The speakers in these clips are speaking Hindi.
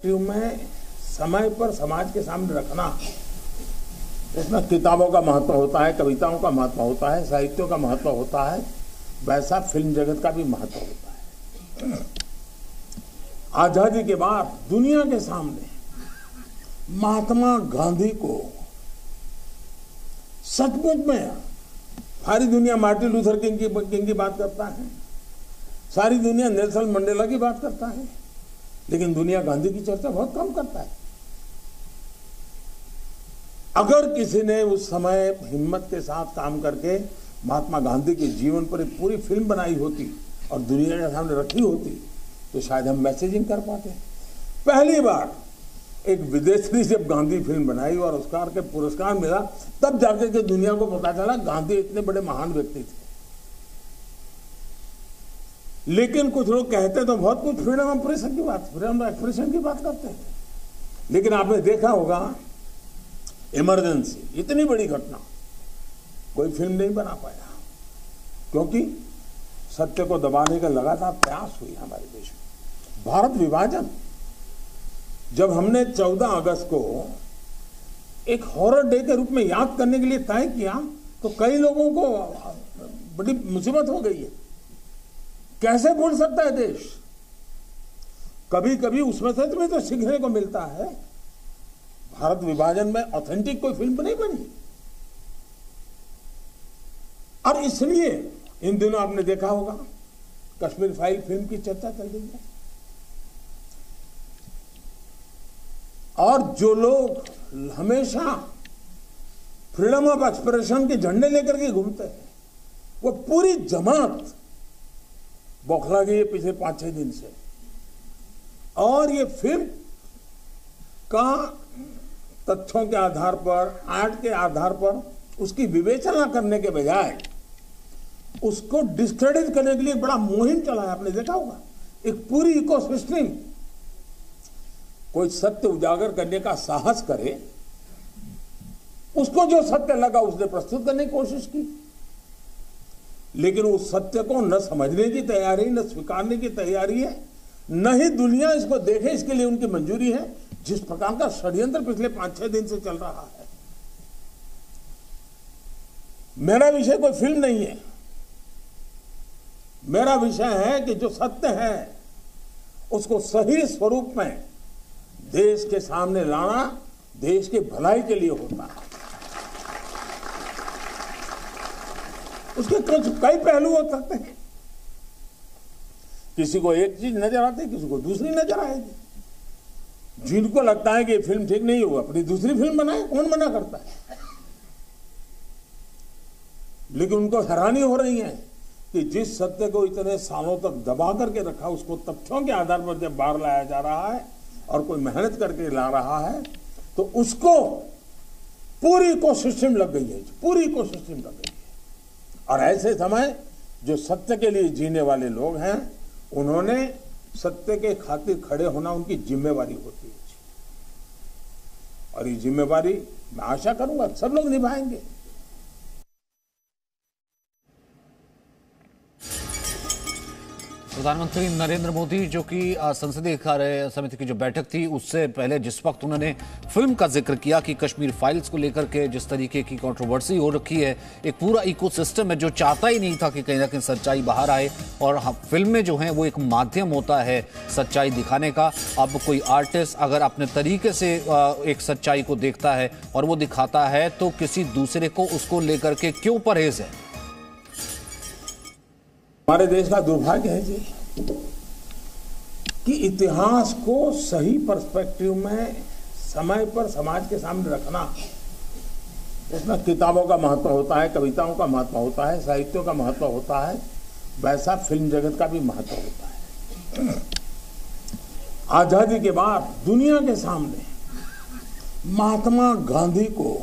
पर्सपेक्टिव में समय पर समाज के सामने रखना, इसमें किताबों का महत्व होता है, कविताओं का महत्व होता है, साहित्यों का महत्व होता है, वैसा फिल्म जगत का भी महत्व होता है। आजादी के बाद दुनिया के सामने महात्मा गांधी को सचमुच में सारी दुनिया मार्टिन लूथर किंग की बात करता है, सारी दुनिया नेल्सन मंडेला की बात करता है, लेकिन दुनिया गांधी की चर्चा बहुत कम करता है। अगर किसी ने उस समय हिम्मत के साथ काम करके महात्मा गांधी के जीवन पर एक पूरी फिल्म बनाई होती और दुनिया के सामने रखी होती तो शायद हम मैसेजिंग कर पाते। पहली बार एक विदेशी जब गांधी फिल्म बनाई और ऑस्कर के पुरस्कार मिला, तब जाकर के दुनिया को पता चला गांधी इतने बड़े महान व्यक्ति थे। लेकिन कुछ लोग कहते तो बहुत कुछ फ्रीडम ऑफ प्रेस की बात, फ्रीडम ऑफ एक्सप्रेशन की बात करते हैं, लेकिन आपने देखा होगा इमरजेंसी, इतनी बड़ी घटना, कोई फिल्म नहीं बना पाया, क्योंकि सत्य को दबाने का लगातार प्रयास हुई हमारे देश में। भारत विभाजन, जब हमने 14 अगस्त को एक हॉरर डे के रूप में याद करने के लिए तय किया, तो कई लोगों को बड़ी मुसीबत हो गई है। कैसे भूल सकता है देश? कभी कभी उसमें से तुम्हें तो सीखने को मिलता है। भारत विभाजन में ऑथेंटिक कोई फिल्म नहीं बनी, और इसलिए इन दिनों आपने देखा होगा कश्मीर फाइल फिल्म की चर्चा चल रही है। और जो लोग हमेशा फ्रीडम ऑफ एक्सप्रेशन के झंडे लेकर के घूमते हैं, वो पूरी जमात बौखला गई है पिछले 5-6 दिन से। और ये फिल्म का तथ्यों के आधार पर, आर्ट के आधार पर उसकी विवेचना करने के बजाय उसको डिस्क्रेडिट करने के लिए बड़ा मुहिम चला है। आपने देखा होगा एक पूरी इकोसिस्टम, कोई सत्य उजागर करने का साहस करे, उसको जो सत्य लगा उसने प्रस्तुत करने की कोशिश की, लेकिन उस सत्य को न समझने की तैयारी, न स्वीकारने की तैयारी है, न ही दुनिया इसको देखे इसके लिए उनकी मंजूरी है। जिस प्रकार का षड्यंत्र पिछले 5-6 दिन से चल रहा है। मेरा विषय कोई फिल्म नहीं है, मेरा विषय है कि जो सत्य है उसको सही स्वरूप में देश के सामने लाना देश की भलाई के लिए होता है। उसके कुछ कई पहलू हो सकते हैं, किसी को एक चीज नजर आती है, किसी को दूसरी नजर आएगी। जिनको लगता है कि ये फिल्म ठीक नहीं हुआ, अपनी दूसरी फिल्म बनाए, कौन मना करता है? लेकिन उनको हैरानी हो रही है कि जिस सत्य को इतने सालों तक दबा करके रखा, उसको तथ्यों के आधार पर जब बाहर लाया जा रहा है और कोई मेहनत करके ला रहा है, तो उसको पूरी इकोसिस्टम लग गई है, पूरी इकोसिस्टम लग गई है। और ऐसे समय जो सत्य के लिए जीने वाले लोग हैं, उन्होंने सत्य के खातिर खड़े होना उनकी जिम्मेवारी होती है। और ये जिम्मेवारी मैं आशा करूंगा सब लोग निभाएंगे। प्रधानमंत्री नरेंद्र मोदी जो कि संसदीय कार्य समिति की जो बैठक थी, उससे पहले जिस वक्त उन्होंने फिल्म का जिक्र किया कि कश्मीर फाइल्स को लेकर के जिस तरीके की कंट्रोवर्सी हो रखी है, एक पूरा इकोसिस्टम है जो चाहता ही नहीं था कि कहीं ना कहीं सच्चाई बाहर आए, और फिल्में जो हैं वो एक माध्यम होता है सच्चाई दिखाने का। अब कोई आर्टिस्ट अगर अपने तरीके से एक सच्चाई को देखता है और वो दिखाता है, तो किसी दूसरे को उसको लेकर के क्यों परहेज है? हमारे देश का दुर्भाग्य है जी कि इतिहास को सही पर्सपेक्टिव में समय पर समाज के सामने रखना, इसमें किताबों का महत्व होता है, कविताओं का महत्व होता है, साहित्यों का महत्व होता है, वैसा फिल्म जगत का भी महत्व होता है। आजादी के बाद दुनिया के सामने महात्मा गांधी को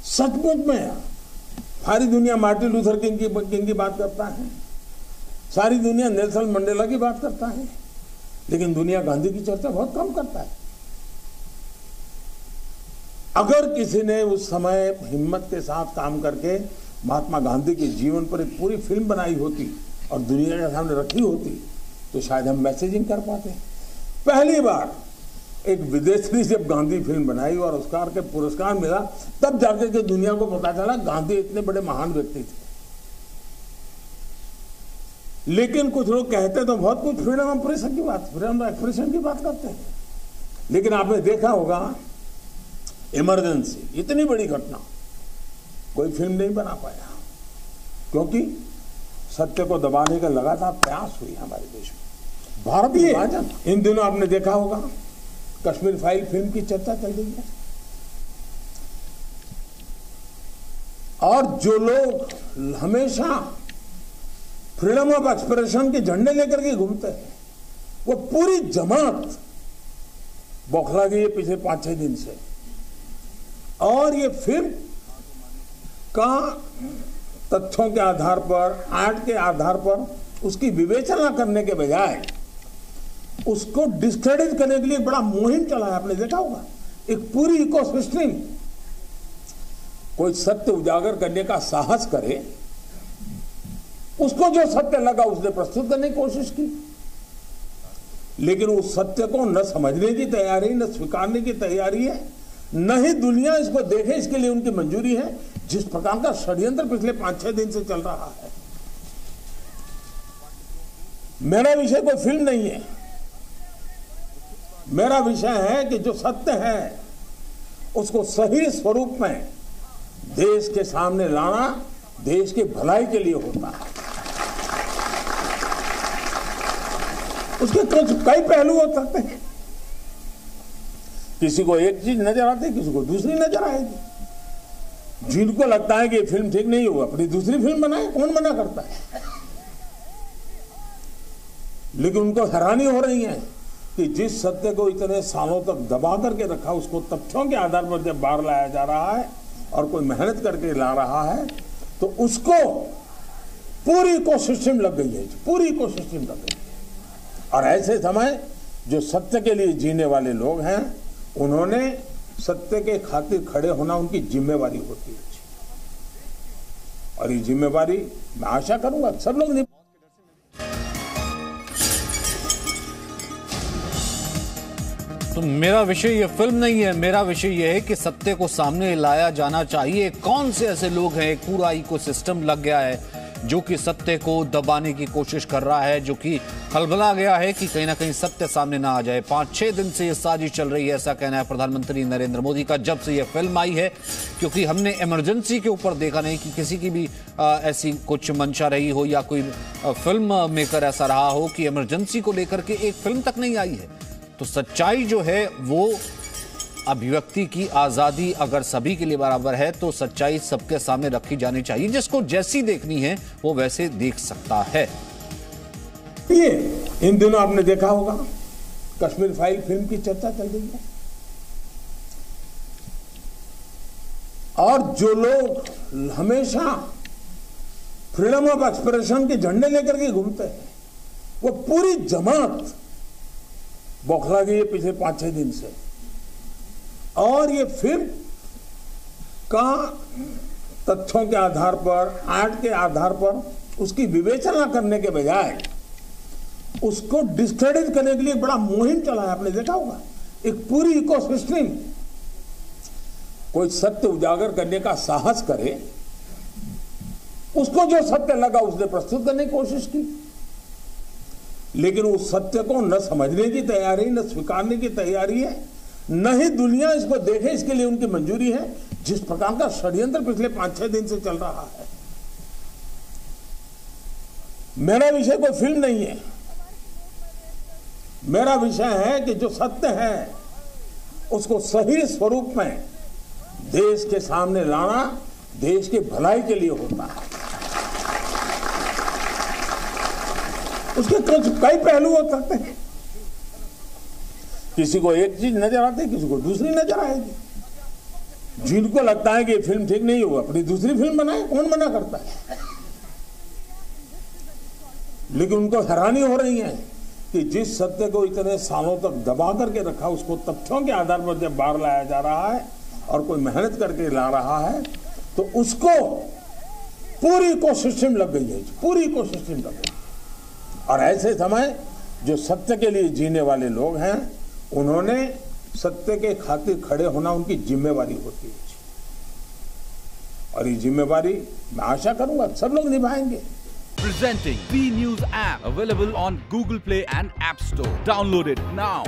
सचमुच में सारी दुनिया मार्टिन लूथर किंग की बात करता है, सारी दुनिया नेल्सन मंडेला की बात करता है, लेकिन दुनिया गांधी की चर्चा बहुत कम करता है। अगर किसी ने उस समय हिम्मत के साथ काम करके महात्मा गांधी के जीवन पर एक पूरी फिल्म बनाई होती और दुनिया के सामने रखी होती, तो शायद हम मैसेजिंग कर पाते। पहली बार एक विदेशी जब गांधी फिल्म बनाई और ऑस्कर के पुरस्कार मिला, तब जाकर के दुनिया को पता चला गांधी इतने बड़े महान व्यक्ति थे। लेकिन कुछ लोग कहते तो बहुत कुछ फ्रीडम ऑफ प्रेस की बात, फ्रीडम ऑफ एक्सप्रेशन की बात करते हैं, लेकिन आपने देखा होगा इमरजेंसी, इतनी बड़ी घटना कोई फिल्म नहीं बना पाया, क्योंकि सत्य को दबाने का लगातार प्रयास हुई हमारे देश में। भारतीय विभाजन, इन दिनों आपने देखा होगा कश्मीर फाइल फिल्म की चर्चा चल रही है, और जो लोग हमेशा फ्रीडम ऑफ एक्सप्रेशन के झंडे लेकर के घूमते हैं, वो पूरी जमात बौखला गई है पिछले 5-6 दिन से। और ये फिल्म का तथ्यों के आधार पर, आर्ट के आधार पर उसकी विवेचना करने के बजाय उसको डिस्क्रेडिट करने के लिए एक बड़ा मुहिम चला है, आपने देखा होगा। एक पूरी इकोसिस्टम, कोई सत्य उजागर करने का साहस करे, उसको जो सत्य लगा उसने प्रस्तुत करने की कोशिश की, लेकिन उस सत्य को न समझने की तैयारी, न स्वीकारने की तैयारी है, न ही दुनिया इसको देखे इसके लिए उनकी मंजूरी है। जिस प्रकार का षड्यंत्र पिछले 5-6 दिन से चल रहा है। मेरा विषय कोई फिल्म नहीं है, मेरा विषय है कि जो सत्य है उसको सही स्वरूप में देश के सामने लाना देश की भलाई के लिए होता है। उसके कई पहलू हो सकते हैं, किसी को एक चीज नजर आती है, किसी को दूसरी नजर आएगी। जिनको लगता है कि ये फिल्म ठीक नहीं हुआ, अपनी दूसरी फिल्म बनाए, कौन मना करता है। लेकिन उनको हैरानी हो रही है कि जिस सत्य को इतने सालों तक दबा करके रखा, उसको तथ्यों के आधार पर जब बाहर लाया जा रहा है और कोई मेहनत करके ला रहा है, तो उसको पूरी इकोसिस्टम लग गई है, पूरी इकोसिस्टम लग गई है। और ऐसे समय जो सत्य के लिए जीने वाले लोग हैं, उन्होंने सत्य के खातिर खड़े होना उनकी जिम्मेवारी होती है। और ये जिम्मेवारी मैं आशा करूंगा सब लोग नहीं। तो मेरा विषय ये फिल्म नहीं है, मेरा विषय ये है कि सत्य को सामने लाया जाना चाहिए। कौन से ऐसे लोग हैं, एक पूरा इकोसिस्टम लग गया है जो कि सत्य को दबाने की कोशिश कर रहा है, जो कि खलबला गया है कि कहीं ना कहीं सत्य सामने ना आ जाए। 5-6 दिन से ये साजिश चल रही है, ऐसा कहना है प्रधानमंत्री नरेंद्र मोदी का, जब से ये फिल्म आई है। क्योंकि हमने इमरजेंसी के ऊपर देखा नहीं कि किसी की भी ऐसी कुछ मंशा रही हो या कोई फिल्म मेकर ऐसा रहा हो कि इमरजेंसी को लेकर के एक फिल्म तक नहीं आई है। तो सच्चाई जो है वो, अभिव्यक्ति की आजादी अगर सभी के लिए बराबर है तो सच्चाई सबके सामने रखी जानी चाहिए। जिसको जैसी देखनी है वो वैसे देख सकता है। ये इन दिनों आपने देखा होगा कश्मीर फाइल फिल्म की चर्चा चल रही है, और जो लोग हमेशा फ्रीडम ऑफ एक्सप्रेशन के झंडे लेकर के घूमते हैं, वो पूरी जमात बौखला गई है पिछले 5-6 दिन से। और ये फिल्म का तथ्यों के आधार पर, आर्ट के आधार पर उसकी विवेचना करने के बजाय उसको डिस्क्रेडिट करने के लिए बड़ा मुहिम चला है, आपने देखा होगा। एक पूरी इकोसिस्टम, कोई सत्य उजागर करने का साहस करे, उसको जो सत्य लगा उसने प्रस्तुत करने की कोशिश की, लेकिन उस सत्य को न समझने की तैयारी, न स्वीकारने की तैयारी है, न ही दुनिया इसको देखे इसके लिए उनकी मंजूरी है। जिस प्रकार का षड्यंत्र पिछले 5-6 दिन से चल रहा है। मेरा विषय कोई फिल्म नहीं है, मेरा विषय है कि जो सत्य है उसको सही स्वरूप में देश के सामने लाना देश की भलाई के लिए होता है। उसके कई पहलू हो सकते हैं, किसी को एक चीज नजर आती है, किसी को दूसरी नजर आएगी। जिनको लगता है कि ये फिल्म ठीक नहीं हुआ, अपनी दूसरी फिल्म बनाए, कौन मना करता है। लेकिन उनको हैरानी हो रही है कि जिस सत्य को इतने सालों तक दबा करके रखा, उसको तथ्यों के आधार पर जब बाहर लाया जा रहा है और कोई मेहनत करके ला रहा है, तो उसको पूरी इकोसिस्टम लग गई है, पूरी इकोसिस्टम लग गई। और ऐसे समय जो सत्य के लिए जीने वाले लोग हैं, उन्होंने सत्य के खातिर खड़े होना उनकी जिम्मेवारी होती है। और ये जिम्मेवारी मैं आशा करूंगा सब लोग निभाएंगे। Presenting B News app, available on Google Play and App Store. Download it now.